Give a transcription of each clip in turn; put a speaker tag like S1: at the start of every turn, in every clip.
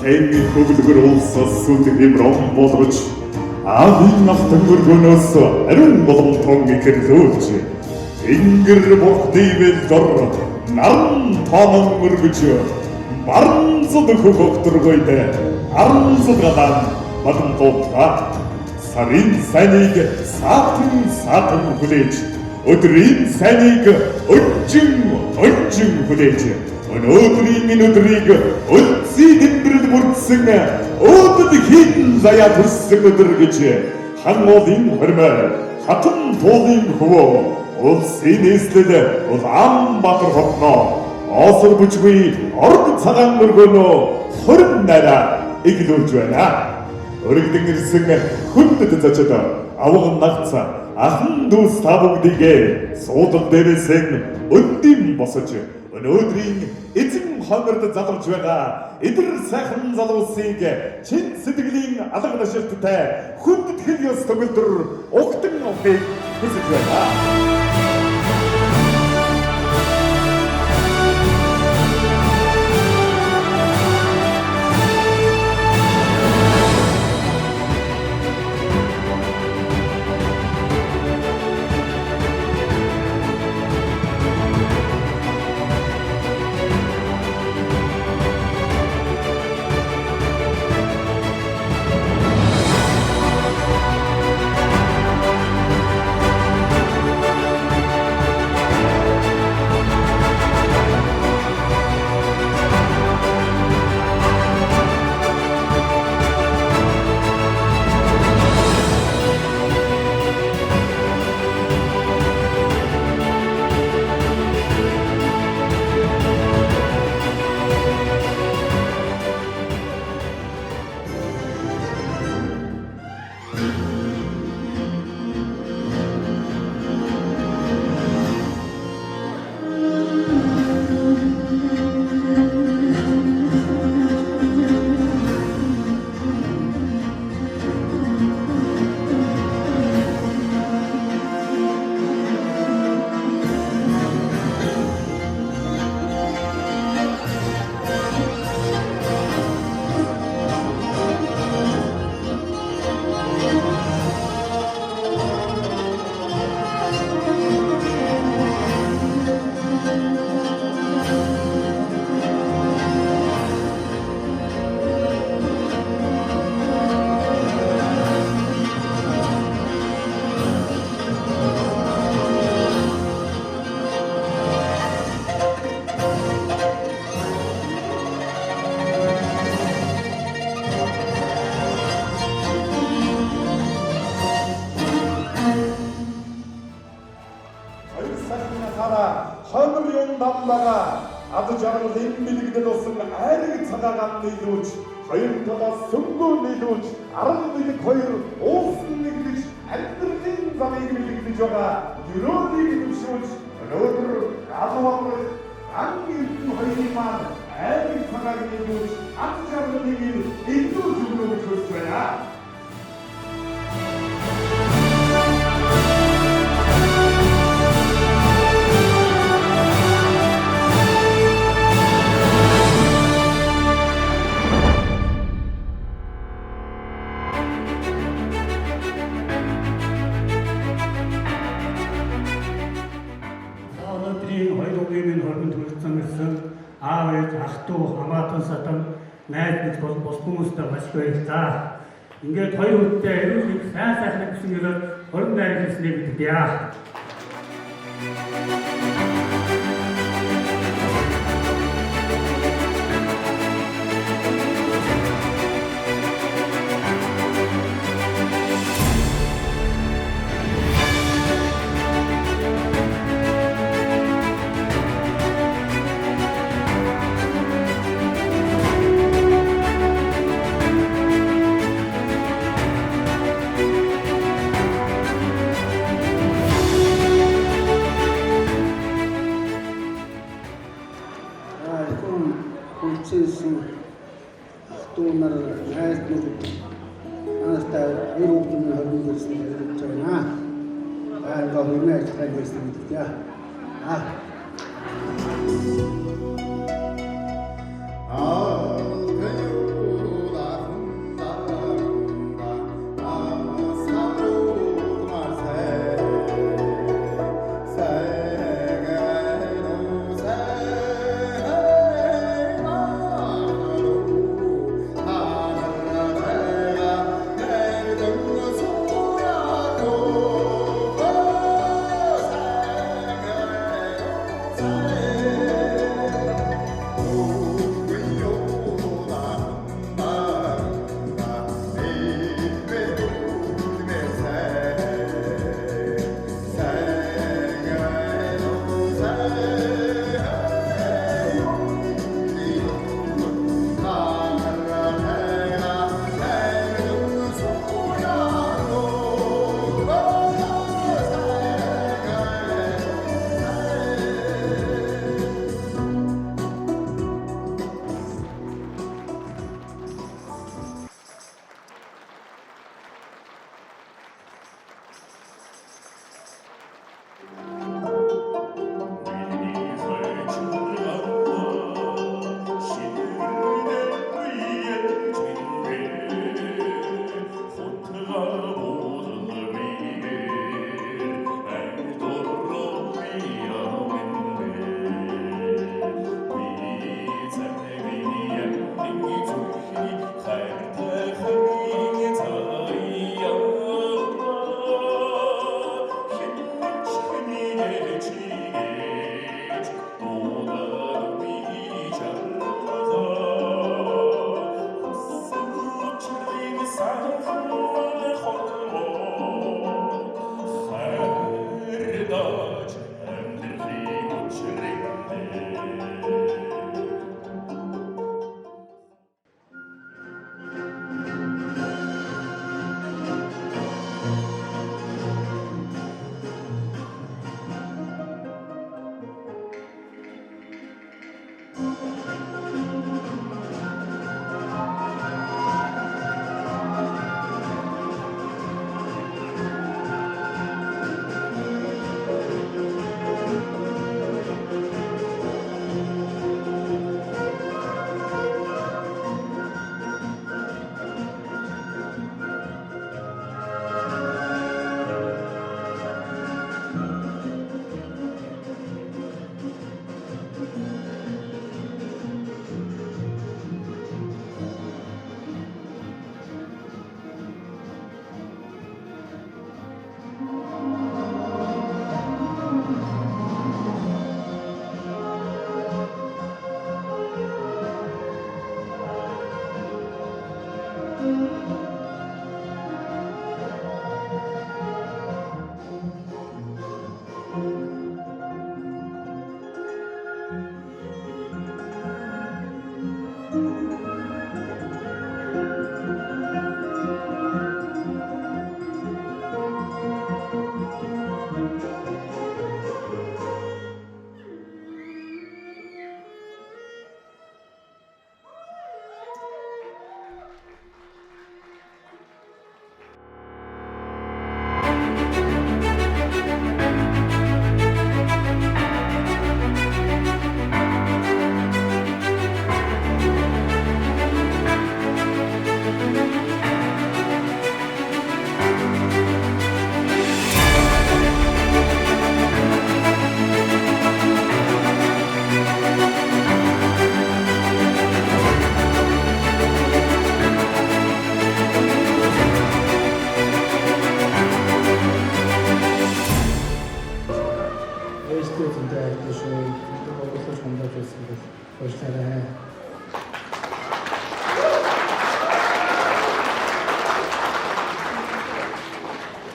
S1: Тэнги хөвлгөр улсаас дэмром боловч аавын автан өргөнөөс ариун боломтон ихэрлүүлж Тэнгэр бурхдийвэл дор наран тоомон өргөж баранзад хөгөгдөргөйд аранзад гадаан бадан тоотаа сарын сайныг саатан хүлээж өдрийн сайныг өжин хүлээж өнөөдрийн минь өдрийг үлций дэмбэрд бүрдсэн өөдөд хин заяа төрсөн өдөр гэж хан уулын хормой хатан туулын хөвөө улсын нийслэл Улаанбаатар хотноо осор бүжгүй орд цагаан өргөнөө хорин нараа эглүүлж байна. Өргөдөн ирсэн хүндэт зочид авган нагц ахан дүүс та бүгдийг суудан дээрээсээ өндим босож өнөөдрийн эзэн хонорд залгаж байгаа эдэр сайхан залуусыг чин сэтгэлийн алга нашилттай хүндэт хэл ёс төгөлдөр угтан авахыг хүсэж байна. Ады жаргал эмбэлэгдэл усан айрыг цагаагаан нийлүүлж, хоёр талаас сөнгөө нийлүүлж, арга билэг хоёр уусан нэглэж, амьдралын замыг бэлэгдэж байгаа ерөөнийг төвшүүлж, өнөөдөр галуурах ангийн хоёрын маань айрыг цагааг нийлүүлж, ады жаргалыг илүү зүгнөөж хүсэж байна.
S2: Аав ээж ах トゥ хамаатан садан найз нэг бос хүмүүстэй маш баярлалаа. Ингээд хоёр хүнтэй эрүүл сайн сайхан гэсэн ерөөд 28 хэлснээр мэддээ.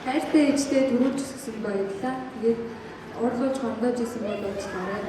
S3: Хайртай ээжтэй төрүүлж өгсөн баярлалаа. Тэгээд орлуулж гомдож исэн бол уучлаарай.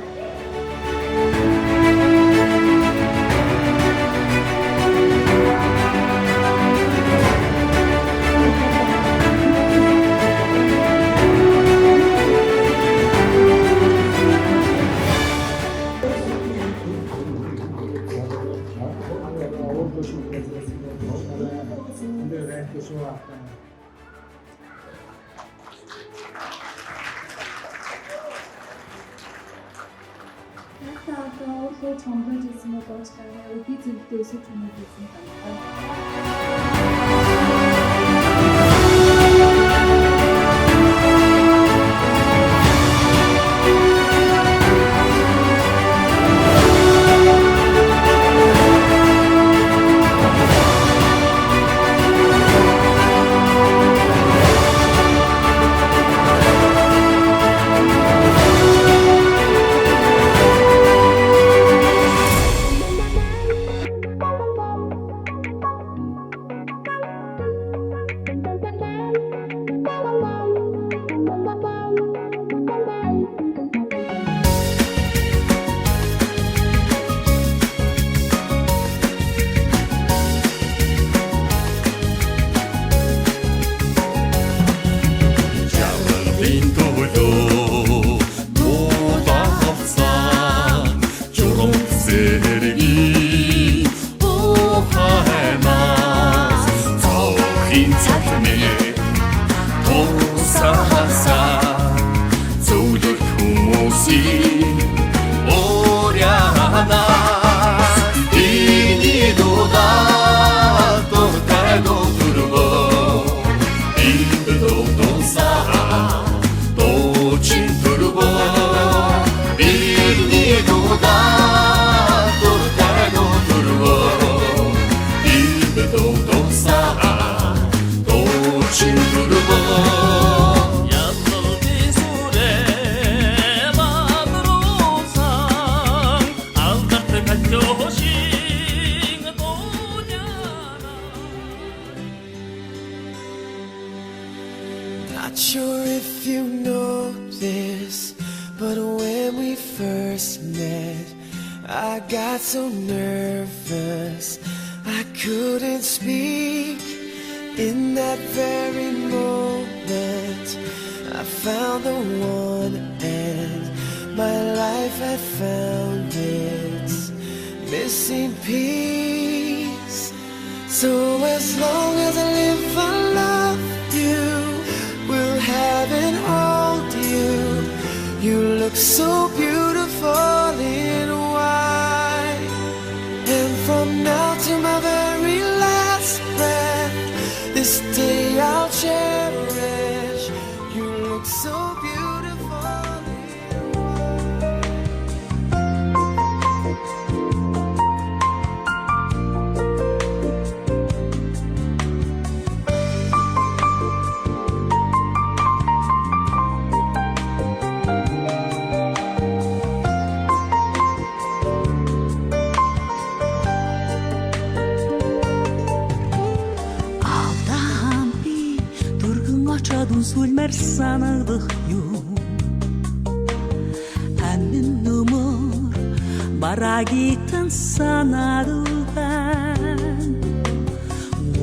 S4: 오른쪽 정글 지스모 버스가요. 여기 집도 있을 준비되어 있습니다.
S5: sim Oriana Ini doda Tortego turbo Indo do sa Tochin turbo Ini doda Tortego turbo Indo do sa Tochin turbo
S6: Not sure if you know this, but when we first met, I got so nervous I couldn't speak. In that very moment, I found the one, and my life had found its missing piece. So as long as I live, I love you. Will have and hold you. You look so beautiful in white. And from now to my very last breath, this day I'll cherish. You look so beautiful in white.
S7: Сүлмэр санагдах юм Амин нөмөр барагитан санадулбан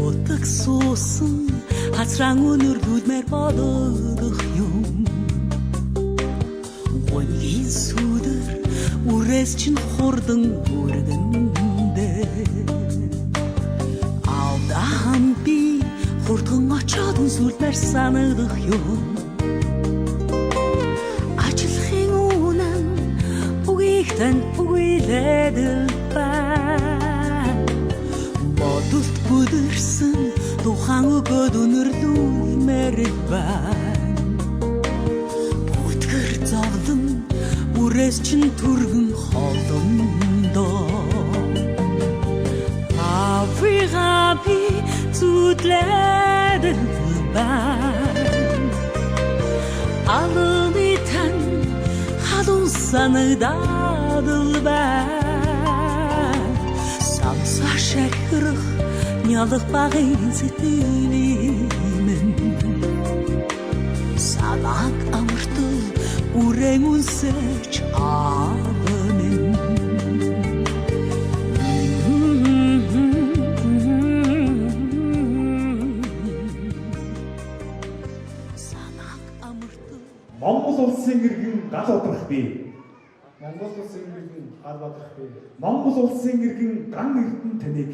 S7: Утак суусан хацраан өнөр бүдмэр бодох юм Гонгийн сүдэр үрээс чин хурдан үргэндэ Алдахан би Хурдхан очоод сүлмэр санагдах юм Ажлахын үнэн үгийгтэн үгийлэдэл байна Бодолт бүдэрсэн тухайн өгөөд өнөрлүүлмээр байна Бүтгэр зовлон үрээс чин түргэн холдондоо Авигаби зүдлэдэл байна Алны тань халуун санагдадал байна Самсаа шахирах нялах багын сэтгэлимэн Санааг амартал үрэн үнсэж авамэн
S1: Монгол улсын иргэн гал удрах бий.
S2: Монгол улсын иргэн гал удрах бий.
S1: Монгол улсын иргэн ган эрдэн таныг.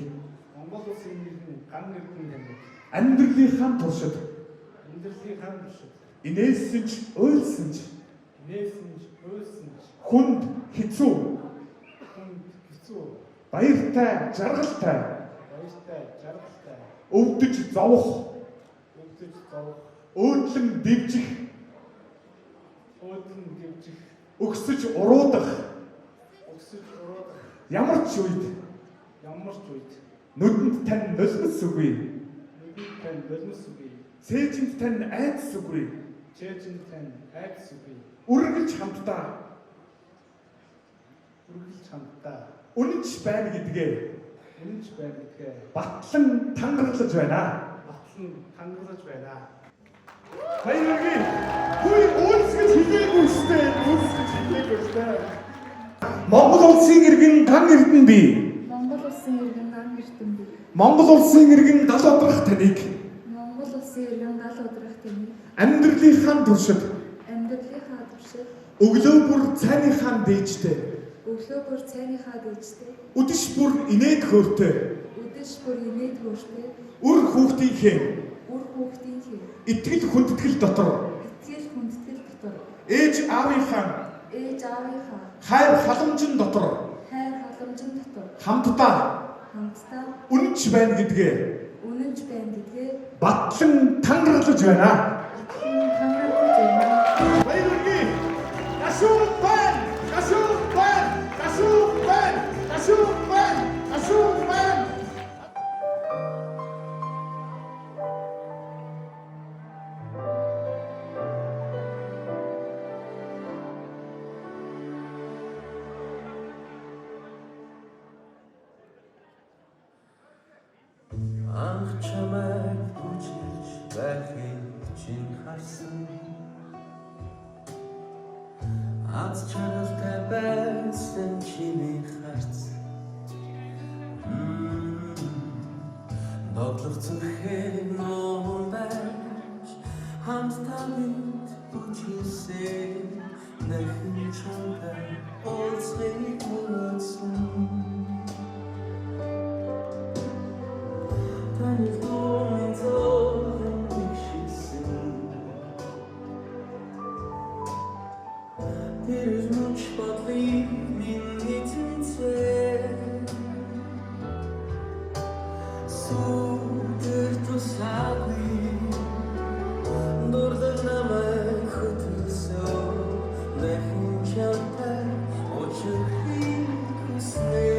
S2: Монгол улсын иргэн ган эрдэн таныг.
S1: Амьдралынхаа туршид.
S2: Амьдралынхаа туршид.
S1: Инээсэнч ойлсонч.
S2: Инээсэнч ойлсонч.
S1: Хүнд хэцүү.
S2: Хүнд хэцүү.
S1: Баяртай, жаргалтай.
S2: Баяртай, жаргалтай.
S1: Өвдөж зовох.
S2: Өвдөж зовох.
S1: Өөдлөн дэвжих. Өгсөж уруудах. Ямар ч үед нүдэнд тань нулимс үгүй. Сээжинд тань айдас үгүй. Үргэлж хамтдаа. Үнэнч байна гэдгээ. Батлан тангарлаж байна. Баяргийн хүй үйлсгэж хэлээгүй үстэй. Монгол улсын иргэн ган эрдэн бий.
S3: Монгол улсын иргэн ган эрдэн бий.
S1: Монгол улсын иргэн гал удрах таныг.
S3: Монгол улсын иргэн гал удрах таныг.
S1: Амьдралынхаа туршид. Өглөө бүр цайныхаа дээжтэй. Үдэш бүр инээд хөөртэй. Үр хүүхдийнхээ. Итгэл хүндэтгэл дотор. Ээж аавынхаа.
S3: ээж аавынхаа
S1: хайр халамжин дотор
S3: хайр халамжин дотор
S1: хамтдаа
S3: хамтдаа
S1: үнэнч байна гэдгээ
S3: үнэнч байна гэдгээ
S1: батлан тангарлаж байна.
S3: тангарагч байна.
S1: Баярлалаа. Гашуун байна. Гашуун байна. Гашуун байна. Гашуун байна. Гашуун байна.
S6: Анх чамайг бүжиж байхыг чинь харсан. Аз чаргалтай байсан чиний харц. Бодлого зүрхэн нуун байж хамтдаа бид бүжижсэн. Дахин чамтай уулзахыг хүссэн. Танил думын зовлон нэгшсэн. Тэр мөч бодлыг миний тэнцээ. Сүдэр тусаагүй дурлал намайг хөтөлсөн. Дахин чамтай уулзахыг хүснэ.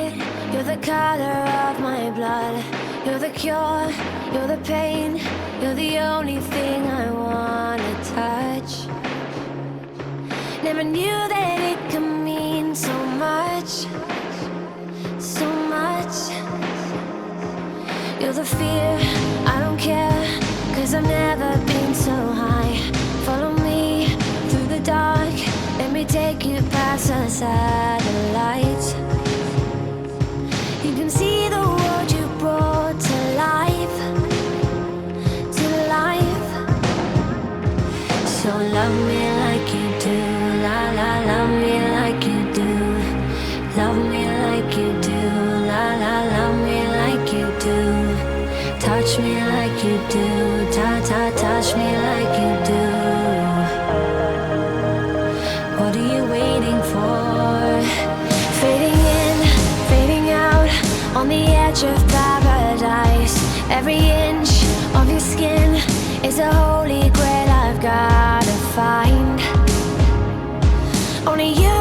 S8: light, you're the color of my blood. You're the cure, you're the pain, you're the only thing I wanna touch. Never knew that it could mean so much, so much. You're the fear, I don't care, 'cause I've never been so high. Follow me through the dark, let me take you past the satellites. You can see the world you brought to life, to life. So love me like you do, la la, love me like you do. Love me like you do, la la, love me like you do. Touch me like you do, ta ta, touch me like you do. What are you waiting for? Fading in, fading out, on the edge of paradise. Every inch of your skin is a holy grail I've gotta find. Only you